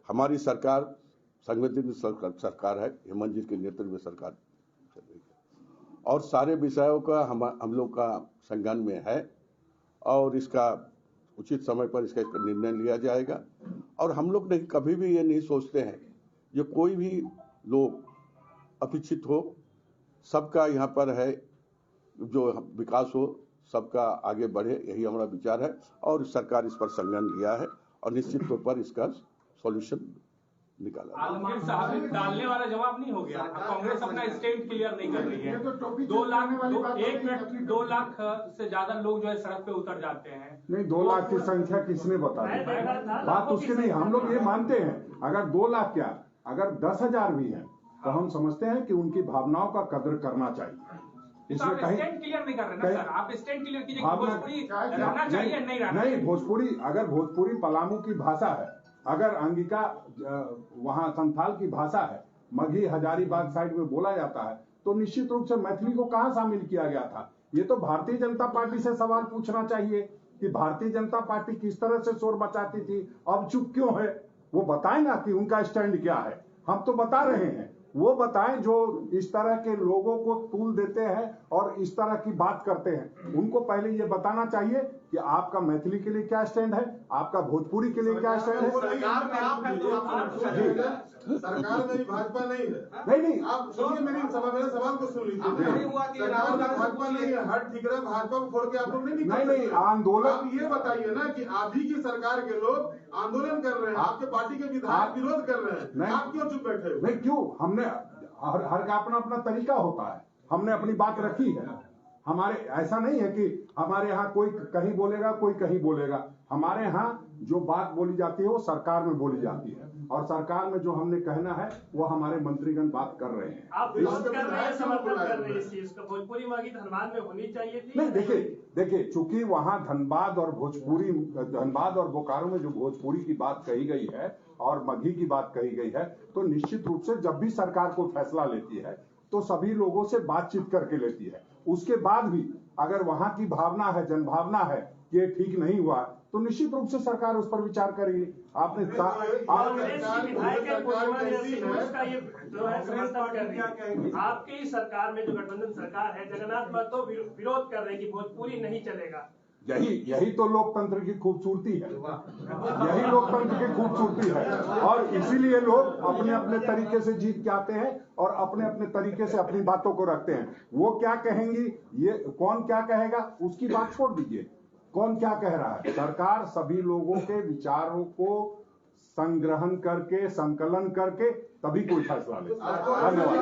हमारी सरकार संगठित सरकार है, हेमंत जी के नेतृत्व में सरकार चल रही है और सारे विषयों का हम लोग का संज्ञान में है और इसका उचित समय पर इसका निर्णय लिया जाएगा। और हम लोग नहीं कभी भी ये नहीं सोचते हैं जो कोई भी लोग अपेक्षित हो, सबका यहाँ पर है जो विकास हो, सबका आगे बढ़े, यही हमारा विचार है और सरकार इस पर संज्ञान लिया है और निश्चित तौर पर इसका सॉल्यूशन निकाला। आलमगीर साहब टालने वाला जवाब नहीं हो गया। कांग्रेस अपना स्टैंड क्लियर नहीं कर रही है। 2 लाख से ज्यादा लोग जो है सड़क पे उतर जाते हैं। नहीं, 2 लाख की संख्या किसने बता दी? बात उसकी नहीं, हम लोग ये मानते हैं अगर 2 लाख क्या अगर 10,000 भी है तो हम समझते हैं कि उनकी भावनाओं का कदर करना चाहिए। इसमें कहीं स्टैंड क्लियर नहीं कर रहे ना सर, आप स्टैंड क्लियर कीजिए कि भोजपुरी रहना चाहिए नहीं रहना। नहीं, भोजपुरी अगर भोजपुरी पलामू की भाषा है, अगर अंगिका वहाँ संथाल की भाषा है, मगही हजारीबाग साइड में बोला जाता है, तो निश्चित रूप से मैथिली को कहाँ शामिल किया गया था? ये तो भारतीय जनता पार्टी से सवाल पूछना चाहिए कि भारतीय जनता पार्टी किस तरह से शोर मचाती थी, अब चुप क्यों है? वो बताएं ना कि उनका स्टैंड क्या है। हम तो बता रहे हैं, वो बताएं जो इस तरह के लोगों को तूल देते हैं और इस तरह की बात करते हैं, उनको पहले ये बताना चाहिए कि आपका मैथिली के लिए क्या स्टैंड है, आपका भोजपुरी के लिए क्या स्टैंड है। सरकार में भाजपा नहीं है। नहीं, आप सुनिए मेरे सवाल को सुन लीजिए। सरकार में भाजपा नहीं है, हर ठिकरा भाजपा को फोड़ के आप लोग नहीं आंदोलन। आप ये बताइए ना कि आप ही की सरकार के लोग आंदोलन कर रहे हैं, आपके पार्टी के विधायक विरोध कर रहे हैं, आप क्यों चुप बैठे हो? नहीं, क्यों? हमने हर का अपना अपना तरीका होता है, हमने अपनी बात रखी है। हमारे ऐसा नहीं है कि हमारे यहाँ कोई कहीं बोलेगा कोई कहीं बोलेगा। हमारे यहाँ जो बात बोली जाती है वो सरकार में बोली जाती है और सरकार में जो हमने कहना है वो हमारे मंत्रीगण बात कर रहे हैं। आप विरोध कर रहे हैं, समर्थन कर रहे हैं इस चीज का। भोजपुरी मांगी धनबाद में होनी चाहिए थी। नहीं, देखिए चूंकि वहाँ धनबाद और बोकारो में जो भोजपुरी की बात कही गई है और मगही की बात कही गई है, तो निश्चित रूप से जब भी सरकार कोई फैसला लेती है तो सभी लोगों से बातचीत करके लेती है। उसके बाद भी अगर वहाँ की भावना है, जनभावना है कि ये ठीक नहीं हुआ, तो निश्चित रूप से सरकार उस पर विचार करेगी। आपने आपकी ही सरकार में जो गठबंधन सरकार है, जगन्नाथ महतो विरोध कर रहे हैं कि भोजपुरी नहीं चलेगा। यही तो लोकतंत्र की खूबसूरती है, यही लोकतंत्र की खूबसूरती है और इसीलिए लोग अपने अपने तरीके से जीत के आते हैं और अपने अपने तरीके से अपनी बातों को रखते हैं। वो क्या कहेंगी, ये कौन क्या कहेगा, उसकी बात छोड़ दीजिए। कौन क्या कह रहा है, सरकार सभी लोगों के विचारों को संग्रहण करके संकलन करके तभी कोई फैसला ले। धन्यवाद।